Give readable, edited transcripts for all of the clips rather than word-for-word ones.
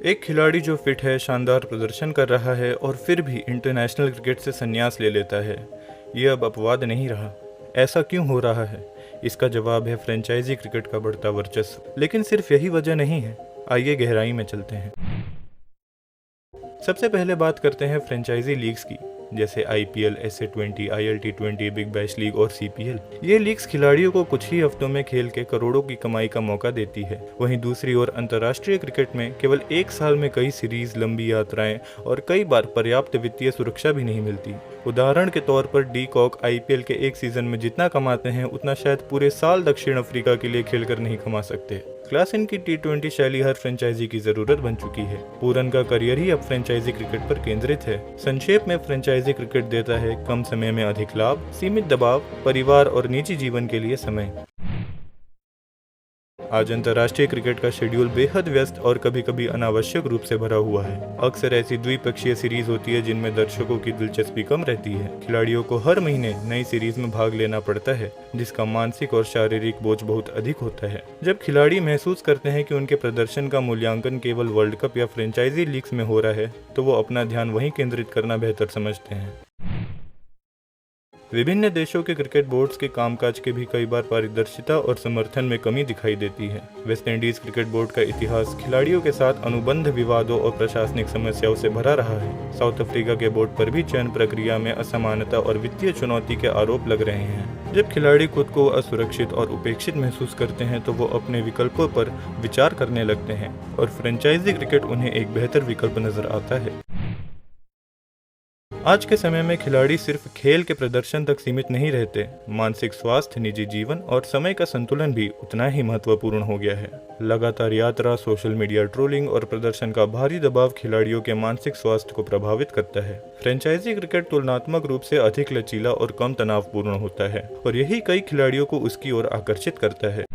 एक खिलाड़ी जो फिट है, शानदार प्रदर्शन कर रहा है और फिर भी इंटरनेशनल क्रिकेट से संन्यास ले लेता है। ये अब अपवाद नहीं रहा। ऐसा क्यों हो रहा है? इसका जवाब है फ्रेंचाइजी क्रिकेट का बढ़ता वर्चस्व। लेकिन सिर्फ यही वजह नहीं है। आइए गहराई में चलते हैं। सबसे पहले बात करते हैं फ्रेंचाइजी लीग्स की, जैसे IPL, SA20, ILT20, big bash league और CPL। ये लीग्स खिलाड़ियों को कुछ ही हफ्तों में खेल के करोड़ों की कमाई का मौका देती है। वहीं दूसरी ओर अंतर्राष्ट्रीय क्रिकेट में केवल एक साल में कई सीरीज, लंबी यात्राएं और कई बार पर्याप्त वित्तीय सुरक्षा भी नहीं मिलती। उदाहरण के तौर पर डी कॉक IPL के एक सीजन में जितना कमाते हैं उतना शायद पूरे साल दक्षिण अफ्रीका के लिए खेलकर नहीं कमा सकते। क्लासन की T20 शैली हर फ्रेंचाइजी की जरूरत बन चुकी है। पूरन का करियर ही अब फ्रेंचाइजी क्रिकेट पर केंद्रित है। संक्षेप में फ्रेंचाइजी क्रिकेट देता है कम समय में अधिक लाभ, सीमित दबाव, परिवार और निजी जीवन के लिए समय। आज अंतर्राष्ट्रीय क्रिकेट का शेड्यूल बेहद व्यस्त और कभी कभी अनावश्यक रूप से भरा हुआ है। अक्सर ऐसी द्विपक्षीय सीरीज होती है जिनमें दर्शकों की दिलचस्पी कम रहती है। खिलाड़ियों को हर महीने नई सीरीज में भाग लेना पड़ता है, जिसका मानसिक और शारीरिक बोझ बहुत अधिक होता है। जब खिलाड़ी महसूस करते हैं कि उनके प्रदर्शन का मूल्यांकन केवल वर्ल्ड कप या फ्रेंचाइजी लीग्स में हो रहा है, तो वो अपना ध्यान वहीं केंद्रित करना बेहतर समझते हैं। विभिन्न देशों के क्रिकेट बोर्ड्स के कामकाज के भी कई बार पारदर्शिता और समर्थन में कमी दिखाई देती है। वेस्ट इंडीज क्रिकेट बोर्ड का इतिहास खिलाड़ियों के साथ अनुबंध विवादों और प्रशासनिक समस्याओं से भरा रहा है। साउथ अफ्रीका के बोर्ड पर भी चयन प्रक्रिया में असमानता और वित्तीय चुनौती के आरोप लग रहे हैं। जब खिलाड़ी खुद को असुरक्षित और उपेक्षित महसूस करते हैं तो वो अपने विकल्पों पर विचार करने लगते हैं और फ्रेंचाइजी क्रिकेट उन्हें एक बेहतर विकल्प नजर आता है। आज के समय में खिलाड़ी सिर्फ खेल के प्रदर्शन तक सीमित नहीं रहते। मानसिक स्वास्थ्य, निजी जीवन और समय का संतुलन भी उतना ही महत्वपूर्ण हो गया है। लगातार यात्रा, सोशल मीडिया ट्रोलिंग और प्रदर्शन का भारी दबाव खिलाड़ियों के मानसिक स्वास्थ्य को प्रभावित करता है। फ्रेंचाइजी क्रिकेट तुलनात्मक रूप से अधिक लचीला और कम तनावपूर्ण होता है और यही कई खिलाड़ियों को उसकी ओर आकर्षित करता है।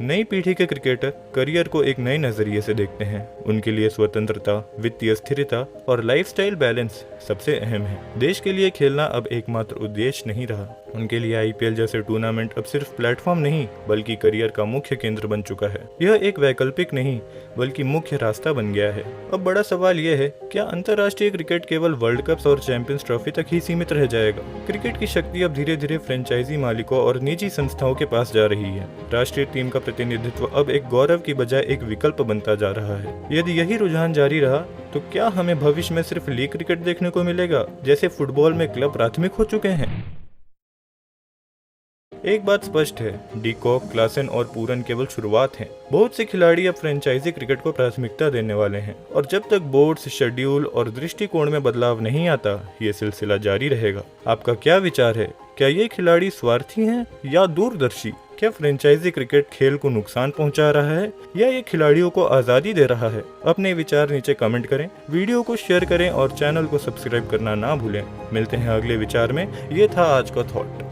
नई पीढ़ी के क्रिकेटर करियर को एक नए नजरिए से देखते हैं। उनके लिए स्वतंत्रता, वित्तीय स्थिरता और लाइफस्टाइल बैलेंस सबसे अहम है। देश के लिए खेलना अब एकमात्र उद्देश्य नहीं रहा। उनके लिए IPL जैसे टूर्नामेंट अब सिर्फ प्लेटफॉर्म नहीं बल्कि करियर का मुख्य केंद्र बन चुका है। यह एक वैकल्पिक नहीं बल्कि मुख्य रास्ता बन गया है। अब बड़ा सवाल यह है, क्या अंतर्राष्ट्रीय क्रिकेट केवल वर्ल्ड कप्स और चैंपियंस ट्रॉफी तक ही सीमित रह जाएगा? क्रिकेट की शक्ति अब धीरे धीरे फ्रेंचाइजी मालिकों और निजी संस्थाओं के पास जा रही है। राष्ट्रीय टीम का प्रतिनिधित्व अब एक गौरव की बजाय एक विकल्प बनता जा रहा है। यदि यही रुझान जारी रहा तो क्या हमें भविष्य में सिर्फ लीग क्रिकेट देखने को मिलेगा, जैसे फुटबॉल में क्लब प्राथमिक हो चुके हैं? एक बात स्पष्ट है, डी कॉक, क्लासन और पूरन केवल शुरुआत हैं। बहुत से खिलाड़ी अब फ्रेंचाइजी क्रिकेट को प्राथमिकता देने वाले हैं और जब तक बोर्ड्स, शेड्यूल और दृष्टिकोण में बदलाव नहीं आता, ये सिलसिला जारी रहेगा। आपका क्या विचार है? क्या ये खिलाड़ी स्वार्थी हैं या दूरदर्शी? क्या फ्रेंचाइजी क्रिकेट खेल को नुकसान पहुंचा रहा है या ये खिलाड़ियों को आज़ादी दे रहा है? अपने विचार नीचे कमेंट करें, वीडियो को शेयर करें और चैनल को सब्सक्राइब करना ना भूलें। मिलते हैं अगले विचार में। ये था आज का थॉट।